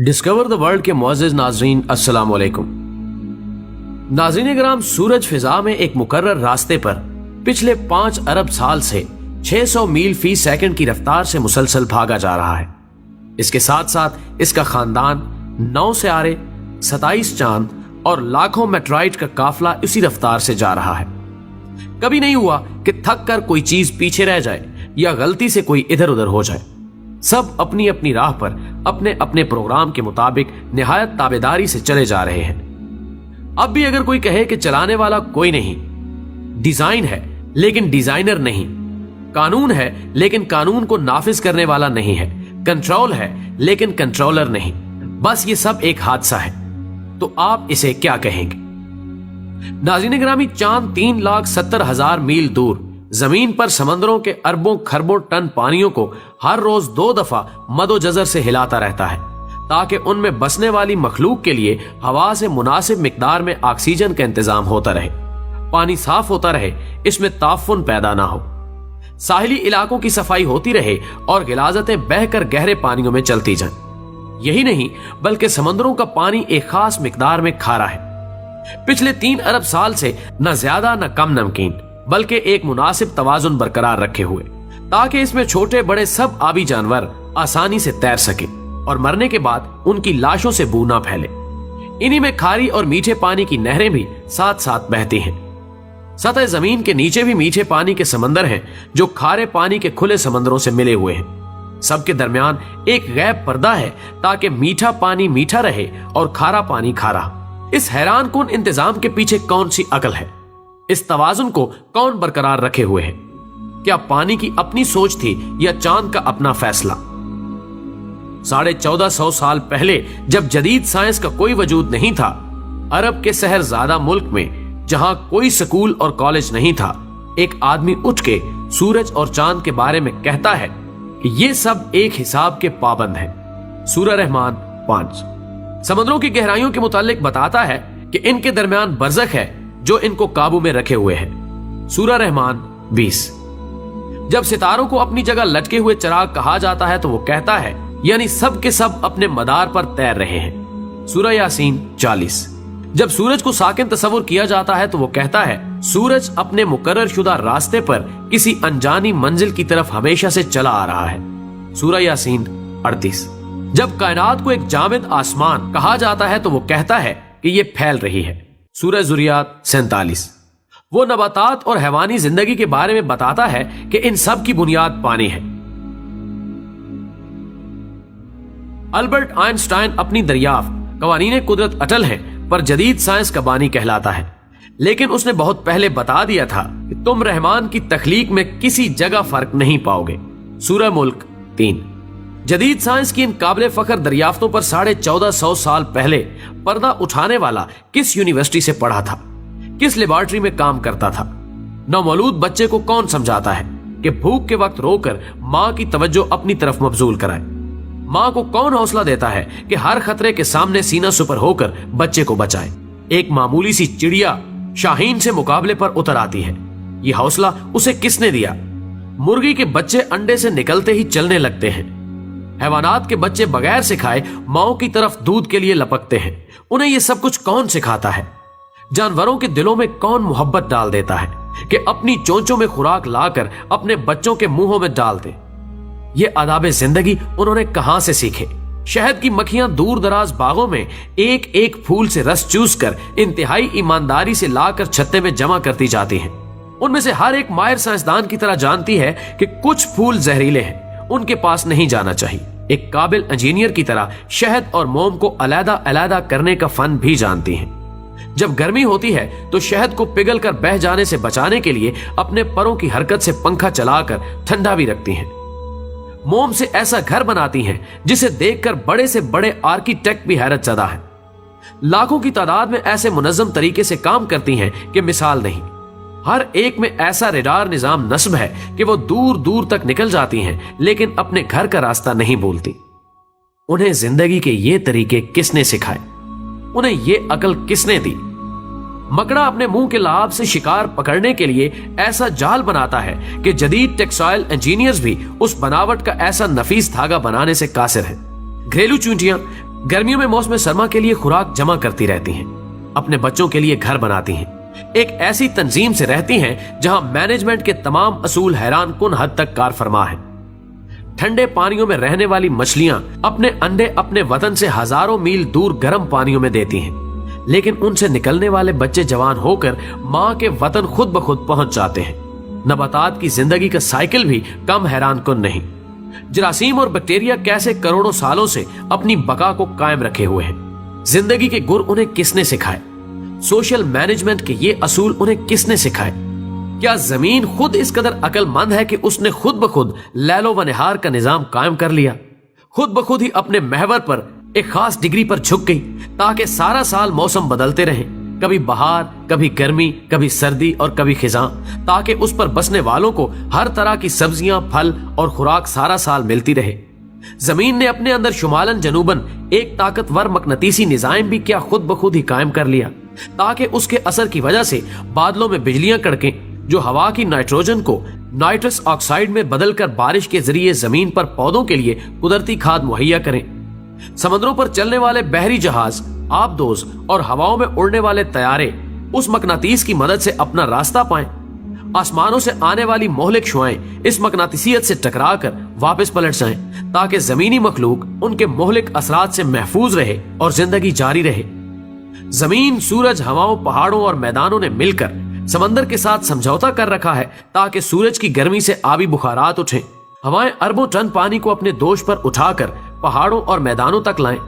Discover the world के मुअज़्ज़िज़ नाज़रीन, अस्सलाम वालेकुम। नाज़रीन कराम, सूरज फिजा में एक मुकर्रर रास्ते पर पिछले 5 अरब साल से 600 मील फी सेकंड की रफ्तार से मुसलसल भागा जा रहा है। इसके साथ साथ इसका खानदान 9 सियारे, 27 चांद और लाखों मेट्राइट का काफिला इसी रफ्तार से जा रहा है। कभी नहीं हुआ कि थक कर कोई चीज पीछे रह जाए या गलती से कोई इधर उधर हो जाए। सब अपनी अपनी राह पर अपने अपने प्रोग्राम के मुताबिक निहायत ताबेदारी से चले जा रहे हैं। अब भी अगर कोई कहे कि चलाने वाला कोई नहीं, डिजाइन है लेकिन डिजाइनर नहीं, कानून है लेकिन कानून को नाफिज करने वाला नहीं है, कंट्रोल है लेकिन कंट्रोलर नहीं, बस ये सब एक हादसा है, तो आप इसे क्या कहेंगे? नाज़रीन गिरामी, चांद 3,70,000 मील दूर जमीन पर समंदरों के अरबों खरबों टन पानियों को हर रोज 2 दफा मदोजजर से हिलाता रहता है ताकि उनमें बसने वाली मखलूक के लिए हवा से मुनासिब मिकदार में ऑक्सीजन का इंतजाम होता रहे, पानी साफ होता रहे, इसमें ताफुन पैदा ना हो, साहिली इलाकों की सफाई होती रहे और गिलाजतें बहकर गहरे पानियों में चलती जाएं। यही नहीं बल्कि समंदरों का पानी एक खास मिकदार में खारा है। पिछले 3 अरब साल से न ज्यादा न कम नमकीन बल्कि एक मुनासिब तवाजुन बरकरार रखे हुए ताकि इसमें छोटे बड़े सब आबी जानवर आसानी से तैर सके और मरने के बाद उनकी लाशों से बू ना फैले। इन्हीं में खारी और मीठे पानी की नहरें भी साथ साथ बहती हैं। सतह जमीन के नीचे भी मीठे पानी के समंदर हैं जो खारे पानी के खुले समंदरों से मिले हुए हैं। सबके दरमियान एक गैब पर्दा है ताकि मीठा पानी मीठा रहे और खारा पानी खारा। इस हैरान कुन इंतजाम के पीछे कौन सी अकल है? इस तवाजुन को कौन बरकरार रखे हुए है? क्या पानी की अपनी सोच थी या चांद का अपना फैसला? 1450 साल पहले जब जदीद साइंस का कोई वजूद नहीं था, अरब के शहरजादा मुल्क में जहां कोई स्कूल और कॉलेज नहीं था, एक आदमी उठ के सूरज और चांद के बारे में कहता है कि ये सब एक हिसाब के पाबंद हैं। सूरह रहमान 5 समंदरों की गहराइयों के मुतालिक बताता है कि इनके दरमियान बरज़ख है जो इनको काबू में रखे हुए है। सूरह रहमान 20 जब सितारों को अपनी जगह लटके हुए चिराग कहा जाता है तो वो कहता है यानी सब के सब अपने मदार पर तैर रहे हैं। सूरह यासीन 40 जब सूरज को साकिन तस्वुर किया जाता है तो वो कहता है सूरज अपने मुकर्रर शुदा रास्ते पर किसी अनजानी मंजिल की तरफ हमेशा से चला आ रहा है। सूरह यासीन 38 जब कायनात को एक जामिद आसमान कहा जाता है तो वो कहता है कि ये फैल रही है। सूरह ज़ुरियात 47 वो नबातात और हैवानी जिंदगी के बारे में बताता है कि इन सब की बुनियाद पानी है। अल्बर्ट आइंस्टाइन अपनी दरियाफ्त कवानीने कुदरत अटल है पर जदीद साइंस का बानी कहलाता है, लेकिन उसने बहुत पहले बता दिया था कि तुम रहमान की तख्लीक में किसी जगह फर्क नहीं पाओगे। सूरह मुल्क 3 जदीद साइंस की इन काबिल फख्र दरियाफ्तों पर 1450 साल पहले पर्दा उठाने वाला किस यूनिवर्सिटी से पढ़ा था, किस लेबोरेटरी में काम करता था? नौमौलूद बच्चे को कौन समझाता है कि भूख के वक्त रोकर माँ की तवज्जो अपनी तरफ मबजूल कराए? माँ को कौन हौसला देता है कि हर खतरे के सामने सीना सुपर होकर बच्चे को बचाए? एक मामूली सी चिड़िया शाहीन से मुकाबले पर उतर आती है। ये हौसला उसे किसने दिया? मुर्गी के बच्चे अंडे से निकलते ही चलने लगते हैं। हैवानात के बच्चे बगैर सिखाए माओ की तरफ दूध के लिए लपकते हैं। उन्हें यह सब कुछ कौन सिखाता है? जानवरों के दिलों में कौन मोहब्बत डाल देता है कि अपनी चोंचों में खुराक लाकर अपने बच्चों के मुंहों में डाल दे? ये आदाबे जिंदगी उन्होंने कहां से सीखे? शहद की मक्खियां दूर दराज बागों में एक एक फूल से रस चूस कर इंतहाई ईमानदारी से लाकर छत्ते में जमा करती जाती हैं। उनमें से हर एक माहिर साइंसदान की तरह जानती है कि कुछ फूल जहरीले हैं, उनके पास नहीं जाना चाहिए। एक काबिल इंजीनियर की तरह शहद और मोम को अलग अलग करने का फन भी जानती हैं। जब गर्मी होती है तो शहद को पिघल कर बह जाने से बचाने के लिए अपने परों की हरकत से पंखा चलाकर ठंडा भी रखती हैं। मोम से ऐसा घर बनाती हैं जिसे देखकर बड़े से बड़े आर्किटेक्ट भी हैरत ज़दा हैं। लाखों की तादाद में ऐसे मुनज़्ज़म तरीके से काम करती हैं कि मिसाल नहीं। हर एक में ऐसा रेडार निजाम नस्ब है कि वो दूर दूर तक निकल जाती हैं लेकिन अपने घर का रास्ता नहीं भूलती। उन्हें जिंदगी के ये तरीके किसने सिखाए? उन्हें ये अकल किसने दी? मकड़ा अपने मुंह के लाभ से शिकार पकड़ने के लिए ऐसा जाल बनाता है कि जदीद टेक्सटाइल इंजीनियर्स भी उस बनावट का ऐसा नफीस धागा बनाने से कासिर है। घरेलू चूंटियां गर्मियों में मौसम सरमा के लिए खुराक जमा करती रहती हैं, अपने बच्चों के लिए घर बनाती हैं, एक ऐसी तंजीम से रहती हैं जहां मैनेजमेंट के तमाम असूल हैरान कुन हद तक कार फरमा है। ठंडे पानियों में रहने वाली मछलियां अपने अंडे अपने वतन से हजारों मील दूर गर्म पानियों में देती हैं, लेकिन उनसे निकलने वाले बच्चे जवान होकर मां के वतन खुद ब खुद पहुंच जाते हैं। नबातात की जिंदगी का साइकिल भी कम हैरान कुन नहीं। जरासीम और बैक्टीरिया कैसे करोड़ों सालों से अपनी बका को कायम रखे हुए हैं। जिंदगी के गुर उन्हें किसने सिखाए? सोशल मैनेजमेंट के ये असूल उन्हें किसने सिखाए? क्या जमीन खुद इस कदर अक्लमंद है कि उसने खुद ब खुद लैलो व निहार का निजाम कायम कर लिया, खुद ब खुद ही अपने महवर पर एक खास डिग्री पर झुक गई ताकि सारा साल मौसम बदलते रहे, कभी बहार, कभी गर्मी, कभी सर्दी और कभी खिजां, ताकि उस पर बसने वालों को हर तरह की सब्जियां, फल और खुराक सारा साल मिलती रहे। जमीन ने अपने अंदर शुमालन जनूबन एक ताकतवर मकनतीसी निजाम भी क्या खुद ब खुद ही कायम कर लिया, ताकि उसके असर की वजह से बादलों में बिजलियां कड़कें जो हवा की नाइट्रोजन को नाइट्रस ऑक्साइड में बदलकर बारिश के जरिए जमीन पर पौधों के लिए कुदरती खाद मुहैया करें। समंदरों पर चलने वाले बहरी जहाज, आबदोज और हवाओं में उड़ने वाले तैयारे उस मकनातीस की मदद से अपना रास्ता पाएं। आसमानों से आने वाली मोहलिक शुआएं इस मकनातीसियत से टकराकर वापस पलट जाएं, ताकि जमीनी मखलूक उनके मोहलिक असरात से महफूज रहे और जिंदगी जारी रहे। जमीन, सूरज, हवाओं, पहाड़ों और मैदानों ने मिलकर समंदर के साथ समझौता कर रखा है ताकि सूरज की गर्मी से आबी बुखारात उठें। हवाएं अरबों टन पानी को अपने दोष पर उठाकर पहाड़ों और मैदानों तक लाएं।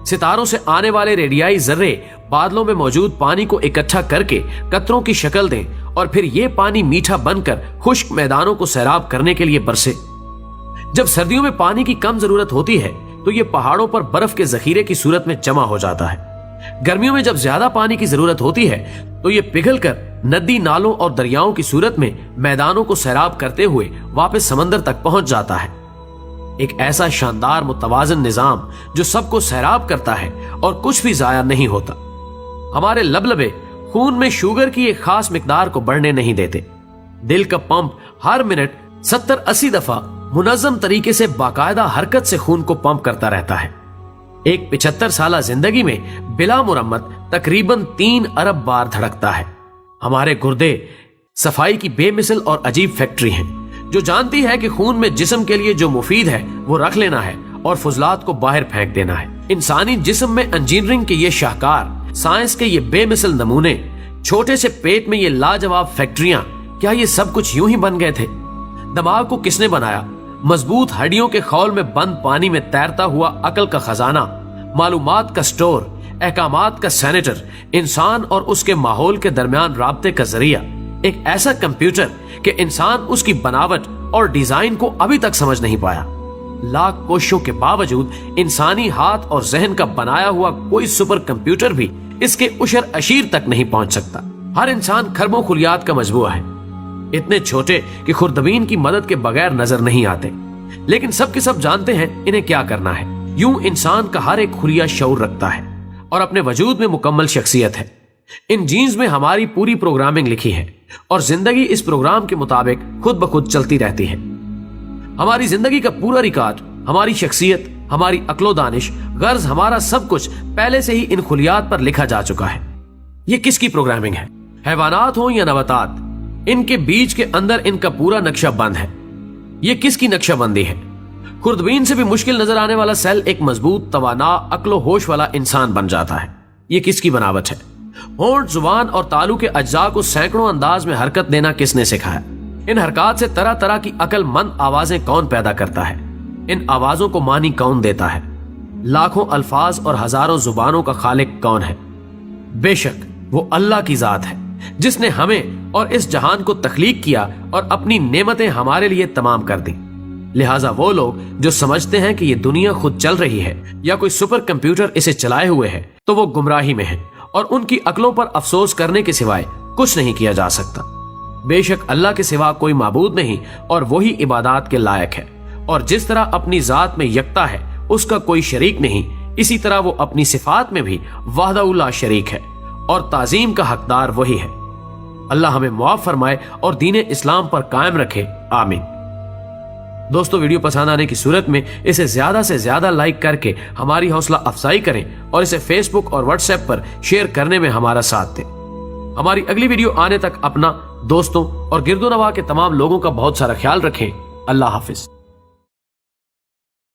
सितारों से आने वाले रेडियाई जर्रे बादलों में मौजूद पानी को इकट्ठा करके कतरों की शक्ल दें और फिर ये पानी मीठा बनकर खुश्क मैदानों को सैराब करने के लिए बरसे। जब सर्दियों में पानी की कम जरूरत होती है तो ये पहाड़ों पर बर्फ के जखीरे की सूरत में जमा हो जाता है। गर्मियों में जब ज्यादा पानी की जरूरत होती है तो ये पिघलकर नदी, नालों और दरियाओं की सूरत में मैदानों को सैराब करते हुए वापस समंदर तक पहुंच जाता है। एक ऐसा शानदार मुतवाजन निजाम जो सबको सैराब करता है और कुछ भी जाया नहीं होता। हमारे लबलबे खून में शुगर की एक खास मिकदार को बढ़ने नहीं देते। दिल का पंप हर मिनट 70-80 दफा मुनज़्ज़म तरीके से बाकायदा हरकत से खून को पंप करता रहता है। एक 75 साला जिंदगी में बिला मुरम्मत तकरीबन 3 अरब बार धड़कता है। हमारे गुर्दे सफाई की बेमिसल और अजीब फैक्ट्री हैं जो जानती है कि खून में जिस्म के लिए जो मुफीद है वो रख लेना है और फुजलात को बाहर फेंक देना है। इंसानी जिस्म में इंजीनियरिंग के ये शाहकार, साइंस के ये बेमिसल नमूने, छोटे से पेट में ये लाजवाब फैक्ट्रियां, क्या ये सब कुछ यूं ही बन गए थे? दिमाग को किसने बनाया? मजबूत हड्डियों के खौल में बंद पानी में तैरता हुआ अकल का खजाना, मालूमात का स्टोर, अहकामात का सेनेटर, इंसान और उसके माहौल के दरमियान राब्ते का जरिया, एक ऐसा कंप्यूटर कि इंसान उसकी बनावट और डिजाइन को अभी तक समझ नहीं पाया। लाख कोशिशों के बावजूद इंसानी हाथ और जहन का बनाया हुआ कोई सुपर कंप्यूटर भी इसके उशर अशीर तक नहीं पहुंच सकता। हर इंसान खरबों खुलियात का मजबूआ है, इतने छोटे कि खुर्दबीन की मदद के बगैर नजर नहीं आते, लेकिन सब के सब जानते हैं इन्हें क्या करना है। यूं इंसान का हर एक खुलिया शऊर रखता है और अपने वजूद में मुकम्मल शख्सियत है। इन जीन्स में हमारी पूरी प्रोग्रामिंग लिखी है और जिंदगी इस प्रोग्राम के मुताबिक खुद ब खुद चलती रहती है। हमारी जिंदगी का पूरा रिकॉर्ड, हमारी शख्सियत, हमारी अक्लो दानिश, गर्ज, हमारा सब कुछ पहले से ही इन खुलियात पर लिखा जा चुका है। ये किसकी प्रोग्रामिंग है? हैवानात हो या नबातात, इनके बीच के अंदर इनका पूरा नक्शा बंद है। ये किसकी नक्शाबंदी है? खुर्दबीन से भी मुश्किल नजर आने वाला सेल एक मजबूत, तवाना, अक्लो होश वाला इंसान बन जाता है। ये किसकी बनावट है? होंठ, जुबान और तालू के अज्जा को सैकड़ों अंदाज में हरकत देना किसने सिखाया? इन हरकत से तरह तरह की अक्लमंद आवाजें कौन पैदा करता है? इन आवाजों को मानी कौन देता है? लाखों अल्फाज और हजारों जुबानों का खालिक कौन है? बेशक वो अल्लाह की जात है जिसने हमें और इस जहान को तख्लीक किया और अपनी नेमतें हमारे लिए तमाम कर दी। लिहाजा वो लोग जो समझते हैं कि ये दुनिया खुद चल रही है या कोई सुपर कंप्यूटर इसे चलाए हुए है, तो वो गुमराही में है और उनकी अक्लों पर अफसोस करने के सिवाय कुछ नहीं किया जा सकता। बेशक अल्लाह के सिवा कोई माबूद नहीं और वही इबादत के लायक है, और जिस तरह अपनी जात में यकता है, उसका कोई शरीक नहीं, इसी तरह वो अपनी सिफात में भी वाहदहु ला शरीक है और ताजीम का हकदार वही है। अल्लाह हमें मुआफ फरमाए और दीन इस्लाम पर कायम रखे। आमीन। دوستو ویڈیو پسند آنے کی صورت میں اسے زیادہ سے زیادہ لائک کر کے ہماری حوصلہ افزائی کریں اور اسے فیس بک اور واٹس ایپ پر شیئر کرنے میں ہمارا ساتھ دیں۔ ہماری اگلی ویڈیو آنے تک اپنا، دوستوں اور گرد و نواح کے تمام لوگوں کا بہت سارا خیال رکھیں۔ اللہ حافظ۔